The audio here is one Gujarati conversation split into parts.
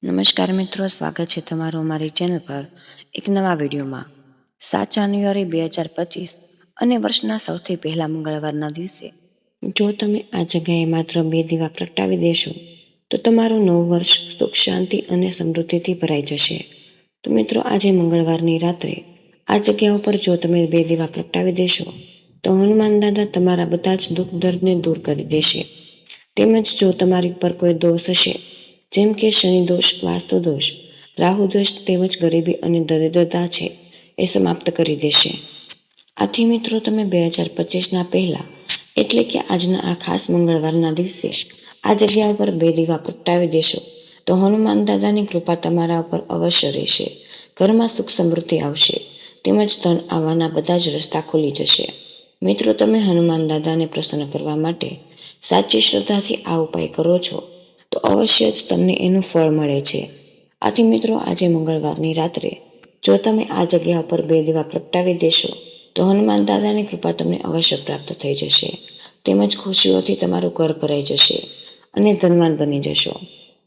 નમસ્કાર મિત્રો, સ્વાગત છે તમારું અમારી ચેનલ પર એક નવા વિડીયોમાં। 7 જાન્યુઆરી 2025 અને વર્ષના સૌથી પહેલા મંગળવારના દિવસે જો તમે આ જગ્યાએ માત્ર 2 દીવા પ્રગટાવી દેશો તો તમારું નવું વર્ષ સુખ, શાંતિ અને સમૃદ્ધિથી ભરાઈ જશે। તો મિત્રો, આજે મંગળવારની રાત્રે આ જગ્યા ઉપર જો તમે 2 દીવા પ્રગટાવી દેશો તો હનુમાન દાદા તમારા બધા જ દુઃખ દર્દને દૂર કરી દેશે। તેમજ જો તમારી પર કોઈ દોષ હશે, જેમ કે શનિ દોષ, વાસ્તુ દોષ, રાહુ દોષ તેમજ ગરીબી અને દરિદ્રતા છે, એ સમાપ્ત કરી દેશે। આથી મિત્રો, તમે 2025ના પહેલા એટલે કે આજના આ ખાસ મંગળવારના દિવસે આ જગ્યા ઉપર 2 દીવા પ્રગટાવી દેશો તો હનુમાન દાદાની કૃપા તમારા ઉપર અવશ્ય રહેશે। ઘરમાં સુખ સમૃદ્ધિ આવશે તેમજ ધન આવવાના બધા જ રસ્તા ખુલી જશે। મિત્રો, તમે હનુમાન દાદાને પ્રસન્ન કરવા માટે સાચી શ્રદ્ધાથી આ ઉપાય કરો છો તો અવશ્ય જ તમને એનું ફળ મળે છે। આથી મિત્રો, આજે મંગળવારની રાત્રે જો તમે આ જગ્યા પર 2 દીવા પ્રગટાવી દેશો તો હનુમાન દાદાની કૃપા તમને અવશ્ય પ્રાપ્ત થઈ જશે તેમજ ખુશીઓથી તમારું ઘર ભરાઈ જશે અને ધનવાન બની જશો।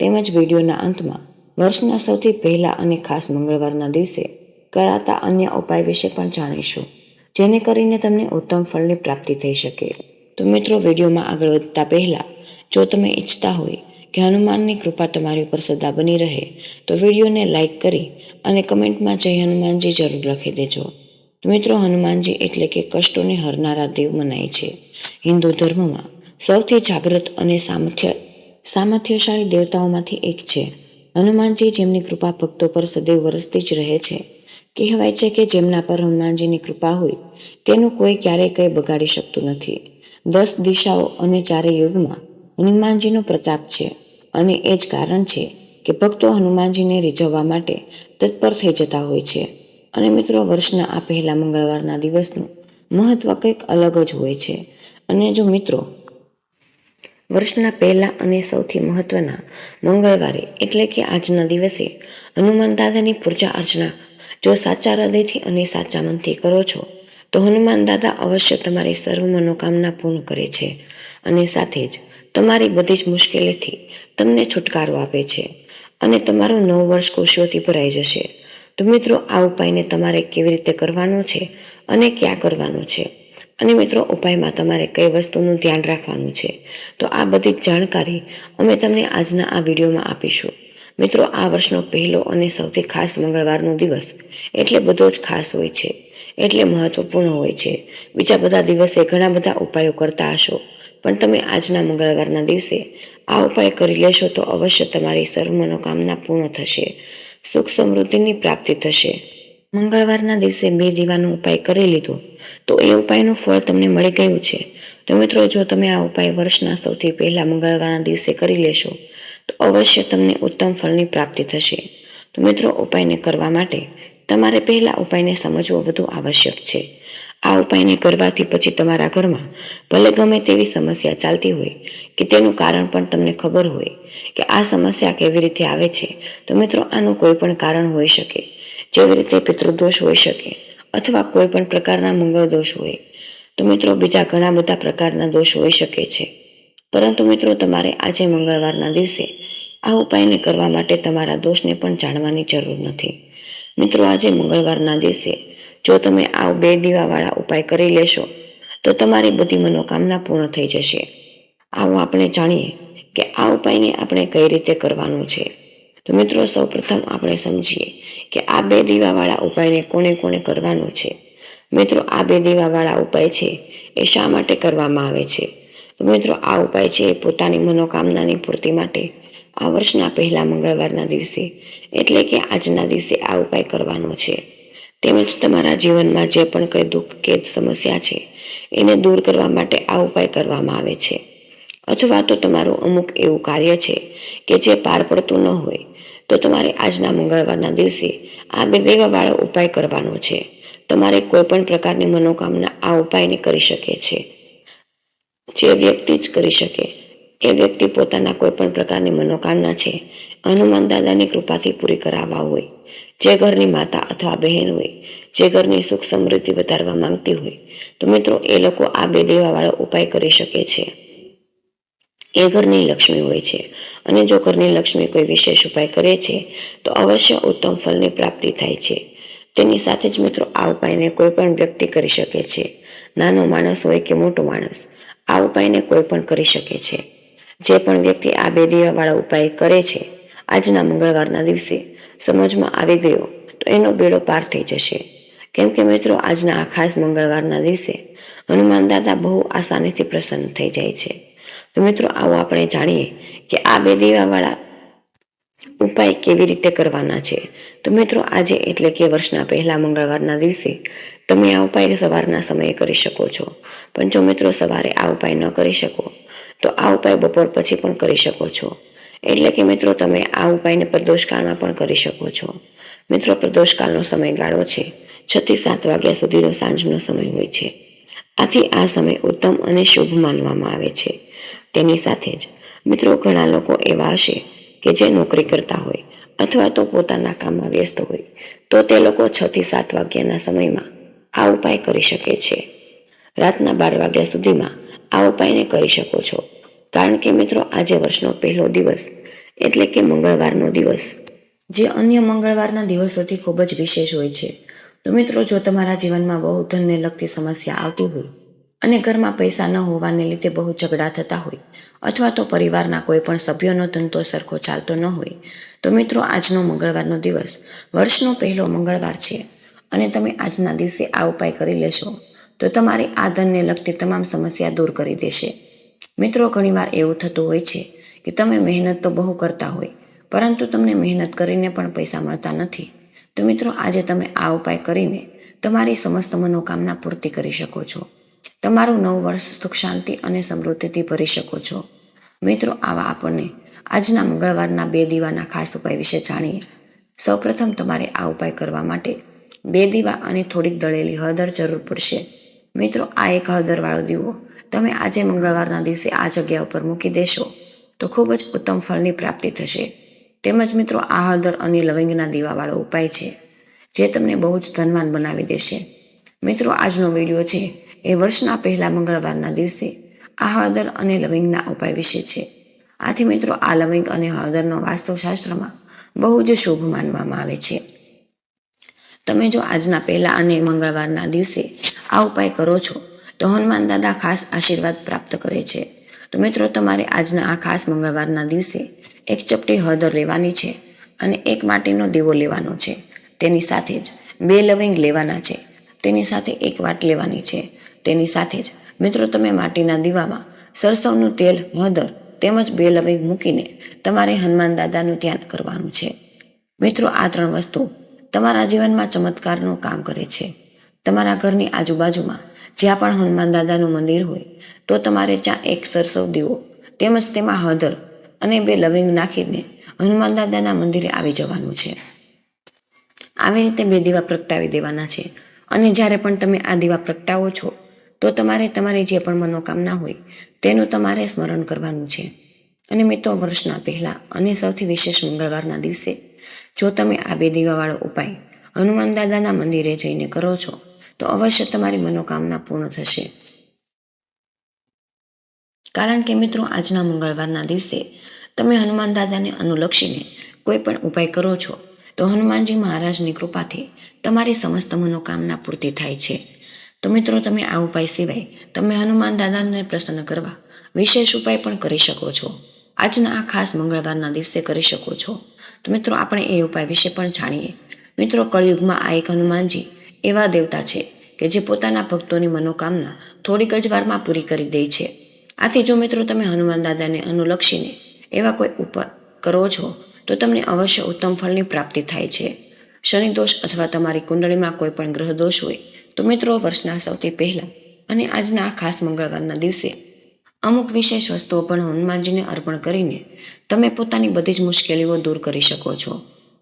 તેમજ વિડીયોના અંતમાં વર્ષના સૌથી પહેલા અને ખાસ મંગળવારના દિવસે કરાતા અન્ય ઉપાય વિશે પણ જાણીશું, જેને કરીને તમને ઉત્તમ ફળની પ્રાપ્તિ થઈ શકે। તો મિત્રો, વિડીયોમાં આગળ વધતા પહેલા જો તમે ઈચ્છતા હોય કે હનુમાનની કૃપા તમારી ઉપર સદા બની રહે તો વિડીયોને લાઈક કરી અને કમેન્ટમાં જય હનુમાનજી જરૂર લખી દેજો। તો મિત્રો, હનુમાનજી એટલે કે કષ્ટોને હરનારા દેવ મનાય છે। હિન્દુ ધર્મમાં સૌથી જાગૃત અને સામર્થ્યશાળી દેવતાઓમાંથી એક છે હનુમાનજી, જેમની કૃપા ભક્તો પર સદૈવ વરસતી જ રહે છે। કહેવાય છે કે જેમના પર હનુમાનજીની કૃપા હોય તેનું કોઈ ક્યારેય કંઈ બગાડી શકતું નથી। 10 દિશાઓ અને 4 યુગમાં હનુમાનજીનો પ્રતાપ છે અને એ જ કારણ છે કે ભક્તો હનુમાનજીને રીઝવવા માટે તત્પર થઈ જતા હોય છે। અને મિત્રો, વર્ષના આ પહેલા મંગળવારના દિવસનું મહત્વ કંઈક અલગ જ હોય છે। અને જો મિત્રો, વર્ષના પહેલા અને સૌથી મહત્વના મંગળવારે એટલે કે આજના દિવસે હનુમાન દાદાની પૂજા અર્ચના જો સાચા હૃદયથી અને સાચા મનથી કરો છો તો હનુમાન દાદા અવશ્ય તમારી સર્વ મનોકામના પૂર્ણ કરે છે અને સાથે જ તમારી બધી જ મુશ્કેલીથી તમને છુટકારો આપે છે અને તમારું નવું વર્ષ ખુશીઓથી ભરાઈ જશે। તો મિત્રો, આ ઉપાયને તમારે કેવી રીતે કરવાનો છે અને ક્યાં કરવાનો છે, અને મિત્રો, ઉપાયમાં તમારે કઈ વસ્તુનું ધ્યાન રાખવાનું છે, તો આ બધી જ જાણકારી અમે તમને આજના આ વિડીયોમાં આપીશું। મિત્રો, આ વર્ષનો પહેલો અને સૌથી ખાસ મંગળવારનો દિવસ એટલે બધો જ ખાસ હોય છે, એટલે મહત્વપૂર્ણ હોય છે। બીજા બધા દિવસે ઘણા બધા ઉપાયો કરતા હશો, પણ તમે આજના મંગળવારના દિવસે આ ઉપાય કરી લેશો તો અવશ્ય તમારી સર્વ મનોકામના પૂર્ણ થશે, સુખ સમૃદ્ધિની પ્રાપ્તિ થશે। મંગળવારના દિવસે 2 દીવાનો ઉપાય કરી લીધો તો એ ઉપાયનું ફળ તમને મળી ગયું છે। તો મિત્રો, જો તમે આ ઉપાય વર્ષના સૌથી પહેલા મંગળવારના દિવસે કરી લેશો તો અવશ્ય તમને ઉત્તમ ફળની પ્રાપ્તિ થશે। તો મિત્રો, ઉપાયને કરવા માટે તમારે પહેલા ઉપાયને સમજવો વધુ આવશ્યક છે। આ ઉપાયને કરવાથી પછી તમારા ઘરમાં ભલે ગમે તેવી સમસ્યા ચાલતી હોય કે તેનું કારણ પણ તમને ખબર હોય કે આ સમસ્યા કેવી રીતે આવે છે, તો મિત્રો, આનું કોઈ પણ કારણ હોઈ શકે, જેવી રીતે પિતૃદોષ હોઈ શકે અથવા કોઈ પણ પ્રકારના મંગળ દોષ હોય, તો મિત્રો, બીજા ઘણા બધા પ્રકારના દોષ હોઈ શકે છે। પરંતુ મિત્રો, તમારે આજે મંગળવારના દિવસે આ ઉપાયને કરવા માટે તમારા દોષને પણ જાણવાની જરૂર નથી। મિત્રો, આજે મંગળવારના દિવસે જો તમે આ 2 દીવાવાળા ઉપાય કરી લેશો તો તમારી બધી મનોકામના પૂર્ણ થઈ જશે। આવો આપણે જાણીએ કે આ ઉપાયને આપણે કઈ રીતે કરવાનું છે। તો મિત્રો, સૌપ્રથમ આપણે સમજીએ કે આ 2 દીવાવાળા ઉપાયને કોને કોને કરવાનો છે। મિત્રો, આ 2 દીવાવાળા ઉપાય છે એ શા માટે કરવામાં આવે છે? તો મિત્રો, આ ઉપાય છે એ પોતાની મનોકામનાની પૂર્તિ માટે આ વર્ષના પહેલા મંગળવારના દિવસે એટલે કે આજના દિવસે આ ઉપાય કરવાનો છે। તેમજ તમારા જીવનમાં જે પણ કંઈ દુઃખ કે સમસ્યા છે એને દૂર કરવા માટે આ ઉપાય કરવામાં આવે છે। અથવા તો તમારું અમુક એવું કાર્ય છે કે જે પાર પડતું ન હોય તો તમારે આજના મંગળવારના દિવસે આ 2 દીવાવાળો ઉપાય કરવાનો છે। તમારે કોઈ પણ પ્રકારની મનોકામના આ ઉપાયને કરી શકે છે। જે વ્યક્તિ જ કરી શકે એ વ્યક્તિ પોતાના કોઈ પણ પ્રકારની મનોકામના છે હનુમાન દાદાની કૃપાથી પૂરી કરાવવા હોય, જે ઘરની માતા અથવા બહેન હોય જે ઘરની સુખ સમૃદ્ધિ વધારવા માંગતી હોય તો મિત્રો, એ લોકો આ 2 દીવાવાળો ઉપાય કરી શકે છે। એ ઘરની લક્ષ્મી હોય છે અને જો ઘરની લક્ષ્મી કોઈ વિશેષ ઉપાય કરે છે તો અવશ્ય ઉત્તમ ફળની પ્રાપ્તિ થાય છે. તેની સાથે જ મિત્રો આ ઉપાયને કોઈ પણ વ્યક્તિ કરી શકે છે. નાનો માણસ હોય કે મોટો માણસ, આ ઉપાયને કોઈ પણ કરી શકે છે. જે પણ વ્યક્તિ આ 2 દીવાવાળા ઉપાય કરે છે આજના મંગળવારના દિવસે, સમજમાં આવી ગયો તો એનો બેડો પાર થઈ જશે. કેમ કે મિત્રો આજના આ ખાસ મંગળવારના દિવસે હનુમાન દાદા બહુ આસાનીથી પ્રસન્ન થઈ જાય છે. તો મિત્રો આવો આપણે જાણીએ કે આ 2 દીવાવાળા ઉપાય કેવી રીતે કરવાના છે. તો મિત્રો આજે એટલે કે વર્ષના પહેલા મંગળવારના દિવસે તમે આ ઉપાય સવારના સમયે કરી શકો છો. પણ જો મિત્રો સવારે આ ઉપાય ન કરી શકો તો આ ઉપાય બપોર પછી પણ કરી શકો છો. એટલે કે મિત્રો તમે આ ઉપાયને પ્રદોષકાળમાં પણ કરી શકો છો. મિત્રો પ્રદોષકાળનો સમયગાળો છે 6 થી 7 વાગ્યા સુધીનો સાંજનો સમય હોય છે. આથી આ સમય ઉત્તમ અને શુભ માનવામાં આવે છે. તેની સાથે જ મિત્રો ઘણા લોકો એવા હશે કે જે નોકરી કરતા હોય અથવા તો પોતાના કામમાં વ્યસ્ત હોય, તો તે લોકો 6 થી 7 વાગ્યાના સમયમાં આ ઉપાય કરી શકે છે. રાતના 12 વાગ્યા સુધીમાં આ ઉપાયને કરી શકો છો. કારણ કે મિત્રો આજે વર્ષનો પહેલો દિવસ એટલે કે મંગળવારનો દિવસ, જે અન્ય મંગળવારના દિવસોથી ખૂબ જ વિશેષ હોય છે. તો મિત્રો જો તમારા જીવનમાં બહુ ધનને લગતી સમસ્યા આવતી હોય અને ઘરમાં પૈસા ન હોવાને લીધે બહુ ઝઘડા થતા હોય અથવા તો પરિવારના કોઈ પણ સભ્યોનો ધંધો સરખો ચાલતો ન હોય, તો મિત્રો આજનો મંગળવારનો દિવસ વર્ષનો પહેલો મંગળવાર છે અને તમે આજના દિવસે આ ઉપાય કરી લેશો તો તમારી આ ધનને લગતી તમામ સમસ્યા દૂર કરી દેશે. મિત્રો ઘણીવાર એવું થતું હોય છે કે તમે મહેનત તો બહુ કરતા હોય પરંતુ તમને મહેનત કરીને પણ પૈસા મળતા નથી. તો મિત્રો આજે તમે આ ઉપાય કરીને તમારી સમસ્ત મનોકામના પૂર્તિ કરી શકો છો. તમારું નવું વર્ષ સુખ શાંતિ અને સમૃદ્ધિથી ભરી શકો છો. મિત્રો આવા આપણને આજના મંગળવારના 2 દીવાના ખાસ ઉપાય વિશે જાણીએ. સૌપ્રથમ તમારે આ ઉપાય કરવા માટે 2 દીવા અને થોડીક દળેલી હળદર જરૂર પડશે. મિત્રો આ એક હળદરવાળો દીવો તમે આજે મંગળવારના દિવસે આ જગ્યા ઉપર મૂકી દેશો તો ખૂબ જ ઉત્તમ ફળની પ્રાપ્તિ થશે. તેમજ મિત્રો આ હળદર અને લવિંગના દીવાવાળો ઉપાય છે જે તમને બહુ જ ધનવાન બનાવી દેશે. મિત્રો આજનો વિડીયો છે એ વર્ષના પહેલા મંગળવારના દિવસે આ હળદર અને લવિંગના ઉપાય વિશે છે. આથી મિત્રો આ લવિંગ અને હળદરનો વાસ્તુશાસ્ત્રમાં બહુ જ શુભ માનવામાં આવે છે. તમે જો આજના પહેલા અને મંગળવારના દિવસે આ ઉપાય કરો છો તો હનુમાન દાદા ખાસ આશીર્વાદ પ્રાપ્ત કરે છે. તો મિત્રો તમારે આજના આ ખાસ મંગળવારના દિવસે એક ચપટી હળદર લેવાની છે અને એક માટીનો દીવો લેવાનો છે. તેની સાથે જ 2 લવિંગ લેવાના છે. તેની સાથે 1 વાટ લેવાની છે. તેની સાથે જ મિત્રો તમે માટીના દીવામાં સરસવનું તેલ, હળદર તેમજ 2 લવિંગ મૂકીને તમારે હનુમાન દાદાનું ધ્યાન કરવાનું છે. મિત્રો આ 3 વસ્તુ તમારા જીવનમાં ચમત્કારનું કામ કરે છે. તમારા ઘરની આજુબાજુમાં જ્યાં પણ હનુમાન દાદાનું મંદિર હોય તો તમારે ત્યાં એક સરસવ દીવો તેમજ તેમાં હળદર અને 2 લવિંગ નાખીને હનુમાન દાદાના મંદિરે આવી જવાનું છે. આવી રીતે 2 દીવા પ્રગટાવી દેવાના છે અને જ્યારે પણ તમે આ દીવા પ્રગટાવો છો તો તમારે તમારી જે પણ મનોકામના હોય તેનું તમારે સ્મરણ કરવાનું છે. અને મિત્રો વર્ષના પહેલા અને સૌથી વિશેષ મંગળવારના દિવસે જો તમે આ 2 દીવાવાળો ઉપાય હનુમાન દાદાના મંદિરે જઈને કરો છો તો અવશ્ય તમારી મનોકામના પૂર્ણ થશે. કારણ કે મિત્રો આજના મંગળવારના દિવસે તમે હનુમાન દાદાને અનુલક્ષીને કોઈ પણ ઉપાય કરો છો તો હનુમાનજી મહારાજની કૃપાથી તમારી સમસ્ત મનોકામના પૂર્તિ થાય છે. તો મિત્રો તમે આ ઉપાય સિવાય તમે હનુમાન દાદાને પ્રસન્ન કરવા વિશેષ ઉપાય પણ કરી શકો છો. આજના આ ખાસ મંગળવારના દિવસે કરી શકો છો. તો મિત્રો આપણે એ ઉપાય વિશે પણ જાણીએ. મિત્રો કળિયુગમાં આ એક હનુમાનજી એવા દેવતા છે કે જે પોતાના ભક્તોની મનોકામના થોડીક જ વારમાં પૂરી કરી દે છે. આથી જો મિત્રો તમે હનુમાન દાદાને અનુલક્ષીને એવા કોઈ ઉપાય કરો છો તો તમને અવશ્ય ઉત્તમ ફળની પ્રાપ્તિ થાય છે. શનિ દોષ અથવા તમારી કુંડળીમાં કોઈ પણ ગ્રહ દોષ હોય તો મિત્રો વર્ષના સૌથી પહેલા અને આજના આ ખાસ મંગળવારના દિવસે અમુક વિશેષ વસ્તુઓ પણ હનુમાનજીને અર્પણ કરીને તમે પોતાની બધી જ મુશ્કેલીઓ દૂર કરી શકો છો.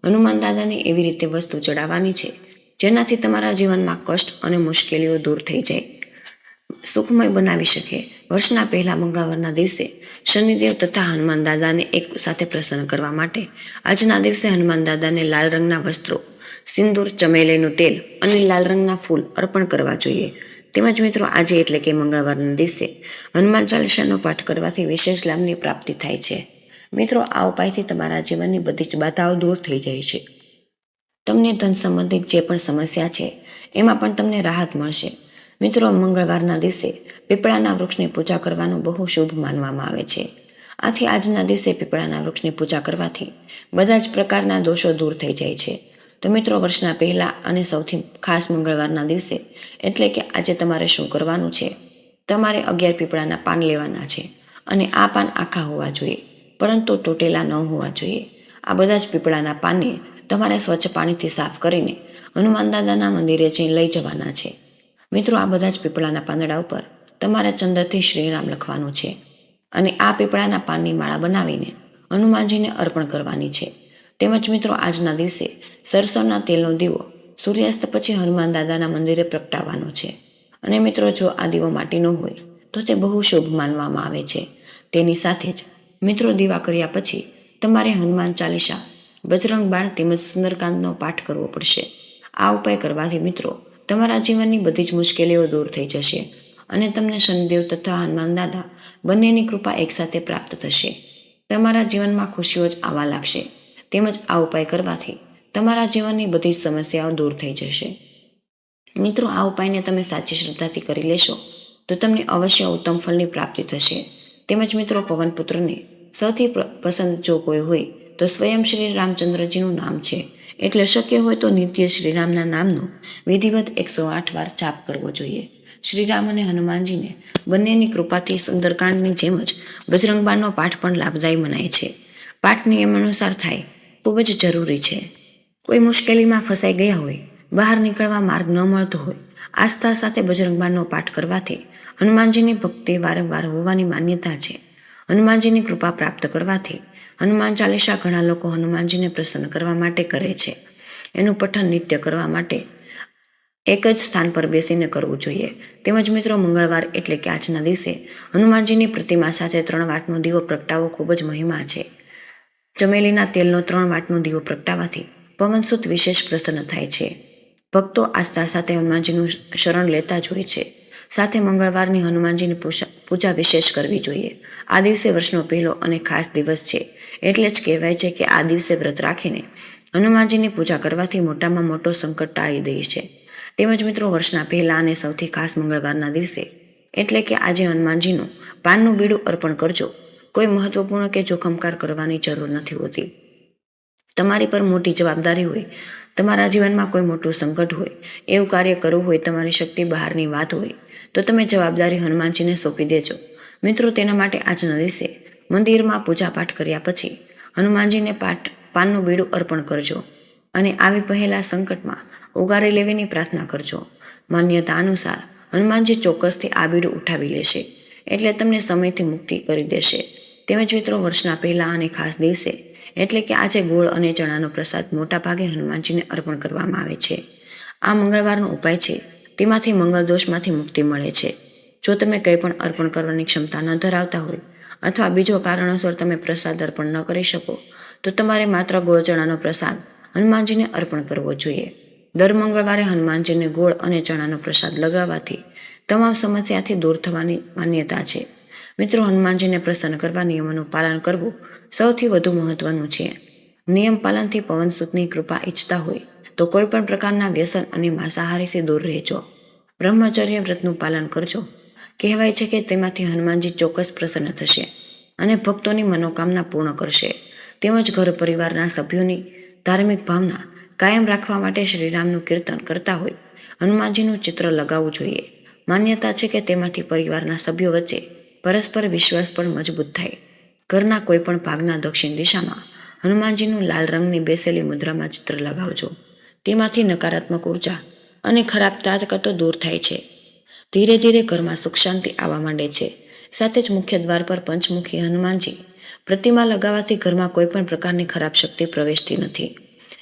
હનુમાન દાદાને એવી રીતે વસ્તુ ચડાવવાની છે જેનાથી તમારા જીવનમાં કષ્ટ અને મુશ્કેલીઓ દૂર થઈ જાય, સુખમય બનાવી શકે. વર્ષના પહેલા મંગળવારના દિવસે શનિદેવ તથા હનુમાન દાદાને એક સાથે પ્રસન્ન કરવા માટે આજના દિવસે હનુમાન દાદાને લાલ રંગના વસ્ત્રો, સિંદૂર, ચમેલીનું તેલ અને લાલ રંગના ફૂલ અર્પણ કરવા જોઈએ. તેમજ મિત્રો આજે એટલે કે મંગળવારના દિવસે હનુમાન ચાલીસાનો પાઠ કરવાથી વિશેષ લાભની પ્રાપ્તિ થાય છે. મિત્રો, આ ઉપાયથી તમારા જીવનની બધી જ બાધાઓ દૂર થઈ જાય છે. તમને ધન સંબંધિત જે પણ સમસ્યા છે એમાં પણ તમને રાહત મળશે. મિત્રો, મંગળવારના દિવસે પીપળાના વૃક્ષની પૂજા કરવાનું બહુ શુભ માનવામાં આવે છે. આથી આજના દિવસે પીપળાના વૃક્ષની પૂજા કરવાથી બધા જ પ્રકારના દોષો દૂર થઈ જાય છે. તો મિત્રો, વર્ષના પહેલા અને સૌથી ખાસ મંગળવારના દિવસે એટલે કે આજે તમારે શું કરવાનું છે, તમારે 11 પીપળાના પાન લેવાના છે અને આ પાન આખા હોવા જોઈએ, પરંતુ તૂટેલા ન હોવા જોઈએ. આ બધા જ પીપળાના પાનને તમારે સ્વચ્છ પાણીથી સાફ કરીને હનુમાન દાદાના મંદિરે જઈને લઈ જવાના છે. મિત્રો, આ બધા જ પીપળાના પાંદડા ઉપર તમારે ચંદનથી શ્રીરામ લખવાનું છે અને આ પીપળાના પાનની માળા બનાવીને હનુમાનજીને અર્પણ કરવાની છે. તેમજ મિત્રો, આજના દિવસે સરસોના તેલનો દીવો સૂર્યાસ્ત પછી હનુમાન દાદાના મંદિરે પ્રગટાવવાનો છે. અને મિત્રો, જો આ દીવો માટીનો હોય તો તે બહુ શુભ માનવામાં આવે છે. તેની સાથે જ મિત્રો, દીવા કર્યા પછી તમારે હનુમાન ચાલીસા, બજરંગ બાણ તેમજ સુંદરકાંડનો પાઠ કરવો પડશે. આ ઉપાય કરવાથી મિત્રો, તમારા જીવનની બધી જ મુશ્કેલીઓ દૂર થઈ જશે અને તમને શનિદેવ તથા હનુમાન દાદા બંનેની કૃપા એકસાથે પ્રાપ્ત થશે. તમારા જીવનમાં ખુશીઓ જ આવવા લાગશે. તેમજ આ ઉપાય કરવાથી તમારા જીવનની બધી જ સમસ્યાઓ દૂર થઈ જશે. મિત્રો, આ ઉપાયને તમે સાચી શ્રદ્ધાથી કરી લેશો તો તમને અવશ્ય ઉત્તમ ફળની પ્રાપ્તિ થશે. તેમજ મિત્રો, પવનપુત્રને સૌથી પસંદ જો કોઈ હોય તો સ્વયં શ્રી રામચંદ્રજીનું નામ છે. એટલે શક્ય હોય તો નિત્ય શ્રીરામના નામનો વિધિવત 108 વાર જાપ કરવો જોઈએ. શ્રીરામ અને હનુમાનજીને બંનેની કૃપાથી સુંદરકાંડની જેમ જ બજરંગબાણનો પાઠ પણ લાભદાયી મનાય છે. પાઠ નિયમ અનુસાર થાય ખૂબ જ જરૂરી છે. કોઈ મુશ્કેલીમાં ફસાઈ ગયા હોય, બહાર નીકળવા માર્ગ ન મળતો હોય, આસ્થા સાથે બજરંગબાણનો પાઠ કરવાથી હનુમાનજીની ભક્તિ વારંવાર હોવાની માન્યતા છે. હનુમાનજીની કૃપા પ્રાપ્ત કરવાથી હનુમાન ચાલીસા ઘણા લોકો હનુમાનજીને પ્રસન્ન કરવા માટે કરે છે. એનું પઠન નિત્ય કરવા માટે એક જ સ્થાન પર બેસીને કરવું જોઈએ. તેમજ મિત્રો, મંગળવાર એટલે કે આજના દિવસે હનુમાનજીની પ્રતિમા સાથે 3 વાટનો દીવો પ્રગટાવવો ખૂબ જ મહિમા છે. ચમેલીના તેલનો 3 વાટનો દીવો પ્રગટાવવાથી પવનસુત વિશેષ પ્રસન્ન થાય છે. ભક્તો આસ્થા સાથે હનુમાનજીનું શરણ લેતા જ હોય છે. સાથે મંગળવારની હનુમાનજીની પૂજા વિશેષ કરવી જોઈએ. આ દિવસે વર્ષનો પહેલો અને ખાસ દિવસ છે. એટલે જ કહેવાય છે કે આ દિવસે વ્રત રાખીને હનુમાનજીની પૂજા કરવાથી મોટામાં મોટો સંકટ ટાળી દે છે. તેમજ મિત્રો, વર્ષના પહેલા અને સૌથી ખાસ મંગળવારના દિવસે એટલે કે આજે હનુમાનજીનું પાનનું બીડું અર્પણ કરજો. કોઈ મહત્વપૂર્ણ કે જોખમકાર કરવાની જરૂર નથી હોતી. તમારી પર મોટી જવાબદારી હોય, તમારા જીવનમાં કોઈ મોટું સંકટ હોય, એવું કાર્ય કરવું હોય, તમારી શક્તિ બહારની વાત હોય તો તમે જવાબદારી હનુમાનજીને સોંપી દેજો. મિત્રો, તેના માટે આજના દિવસે મંદિરમાં પૂજાપાઠ કર્યા પછી હનુમાનજીને પાનનું બીડું અર્પણ કરજો અને આવી પહેલા સંકટમાં ઉગારી લેવીની પ્રાર્થના કરજો. માન્યતા અનુસાર હનુમાનજી ચોક્કસથી આ બીડું ઉઠાવી લેશે, એટલે તમને સમયથી મુક્તિ કરી દેશે. તેમજ મિત્રો, વર્ષના પહેલા અને ખાસ દિવસે એટલે કે આજે ગોળ અને ચણાનો પ્રસાદ મોટા ભાગે હનુમાનજીને અર્પણ કરવામાં આવે છે. આ મંગળવારનો ઉપાય છે, તેમાંથી મંગળ દોષમાંથી મુક્તિ મળે છે. જો તમે કંઈ પણ અર્પણ કરવાની ક્ષમતા ન ધરાવતા હોય અથવા બીજો કારણોસર તમે પ્રસાદ અર્પણ ન કરી શકો તો તમારે માત્ર ગોળ ચણાનો પ્રસાદ હનુમાનજીને અર્પણ કરવો જોઈએ. દર મંગળવારે હનુમાનજીને ગોળ અને ચણાનો પ્રસાદ લગાવવાથી તમામ સમસ્યાથી દૂર થવાની માન્યતા છે. મિત્રો, હનુમાનજીને પ્રસન્ન કરવા નિયમોનું પાલન કરવું સૌથી વધુ મહત્વનું છે. નિયમ પાલનથી પવનસુતની કૃપા ઈચ્છતા હોય તો કોઈ પણ પ્રકારના વ્યસન અને માંસાહારીથી દૂર રહેજો. બ્રહ્મચર્ય વ્રતનું પાલન કરજો. કહેવાય છે કે તેમાંથી હનુમાનજી ચોક્કસ પ્રસન્ન થશે અને ભક્તોની મનોકામના પૂર્ણ કરશે. તેમજ ઘર પરિવારના સભ્યોની ધાર્મિક ભાવના કાયમ રાખવા માટે શ્રીરામનું કીર્તન કરતા હોય હનુમાનજીનું ચિત્ર લગાવવું જોઈએ. માન્યતા છે કે તેમાંથી પરિવારના સભ્યો વચ્ચે પરસ્પર વિશ્વાસ પણ મજબૂત થાય. ઘરના કોઈ પણ ભાગના દક્ષિણ દિશામાં હનુમાનજીનું લાલ રંગની બેસેલી મુદ્રામાં ચિત્ર લગાવજો. તેમાંથી નકારાત્મક ઉર્જા અને ખરાબ તાકતો દૂર થાય છે. ધીરે ધીરે ઘરમાં સુખ શાંતિ આવવા માંડે છે. સાથે જ મુખ્ય દ્વાર પર પંચમુખી હનુમાનજી પ્રતિમા લગાવવાથી ઘરમાં કોઈ પણ પ્રકારની ખરાબ શક્તિ પ્રવેશતી નથી.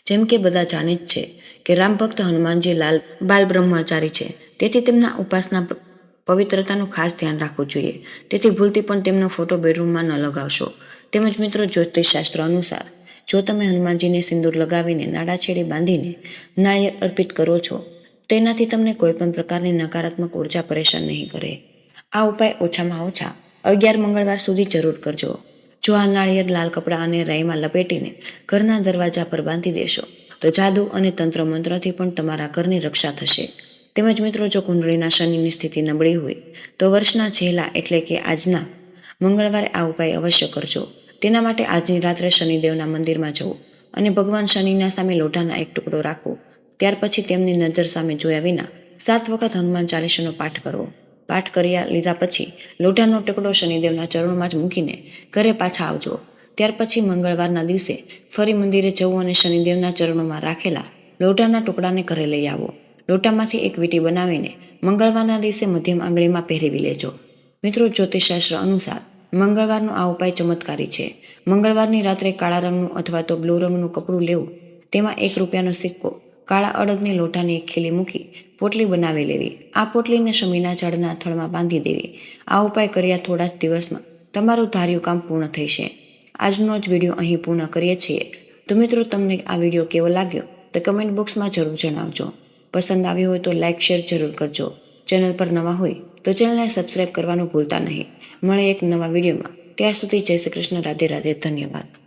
જેમ કે બધા જાણે જ છે કે રામ ભક્ત હનુમાનજી બાલ બ્રહ્મચારી છે, તેથી તેમના ઉપાસના પવિત્રતાનું ખાસ ધ્યાન રાખવું જોઈએ. તેથી ભૂલથી પણ તેમનો ફોટો બેડરૂમમાં ન લગાવશો. તેમજ મિત્રો, જ્યોતિષશાસ્ત્ર અનુસાર જો તમે હનુમાનજીને સિંદૂર લગાવીને નાડા છેડે બાંધીને નાળિયેર અર્પિત કરો છો, તેનાથી તમને કોઈ પણ પ્રકારની નકારાત્મક ઉર્જા પરેશાન નહીં કરે. આ ઉપાય ઓછામાં ઓછા 11 મંગળવાર સુધી જરૂર કરજો. જો આ નાળિયેર લાલ કપડાં અને રાઈમાં લપેટીને ઘરના દરવાજા પર બાંધી દેશો તો જાદુ અને તંત્ર મંત્રથી પણ તમારા ઘરની રક્ષા થશે. તેમજ મિત્રો, જો કુંડળીના શનિની સ્થિતિ નબળી હોય તો વર્ષના છેલ્લા એટલે કે આજના મંગળવારે આ ઉપાય અવશ્ય કરજો. તેના માટે આજની રાત્રે શનિદેવના મંદિરમાં જવું અને ભગવાન શનિના સામે લોઢાના એક ટુકડો રાખવો. ત્યાર પછી તેમની નજર સામે જોયા વિના 7 વખત હનુમાન ચાલીસાનો પાઠ કરવો. પાઠ કર્યા લીધા પછી લોઢાનો ટુકડો શનિદેવના ચરણોમાં જ મૂકીને ઘરે પાછા આવજો. ત્યાર પછી મંગળવારના દિવસે ફરી મંદિરે જવું અને શનિદેવના ચરણોમાં રાખેલા લોઢાના ટુકડાને ઘરે લઈ આવો. લોટામાંથી એક વીંટી બનાવીને મંગળવારના દિવસે મધ્યમ આંગળીમાં પહેરેવી લેજો. મિત્રો, જ્યોતિષશાસ્ત્ર અનુસાર મંગળવારનો આ ઉપાય ચમત્કારી છે. મંગળવારની રાત્રે કાળા રંગનું અથવા તો બ્લુ રંગનું કપડું લેવું, તેમાં ₹1નો સિક્કો, કાળા અડદની લોટાની એક ખીલી મૂકી પોટલી બનાવી લેવી. આ પોટલીને શમીના ઝાડના થડમાં બાંધી દેવી. આ ઉપાય કર્યા થોડા જ દિવસમાં તમારું ધાર્યું કામ પૂર્ણ થશે. આજનો જ વિડીયો અહીં પૂર્ણ કરીએ છીએ. તો મિત્રો, તમને આ વિડીયો કેવો લાગ્યો તો કમેન્ટ બોક્સમાં જરૂર જણાવજો. પસંદ આવ્યો હોય તો લાઇક શેર જરૂર કરજો. ચેનલ પર નવા હોય તો ચેનલને સબસ્ક્રાઇબ કરવાનું ભૂલતા નહીં. મળે એક નવા વિડીયોમાં. ત્યાર સુધી જય શ્રી કૃષ્ણ. રાધે રાધે. ધન્યવાદ.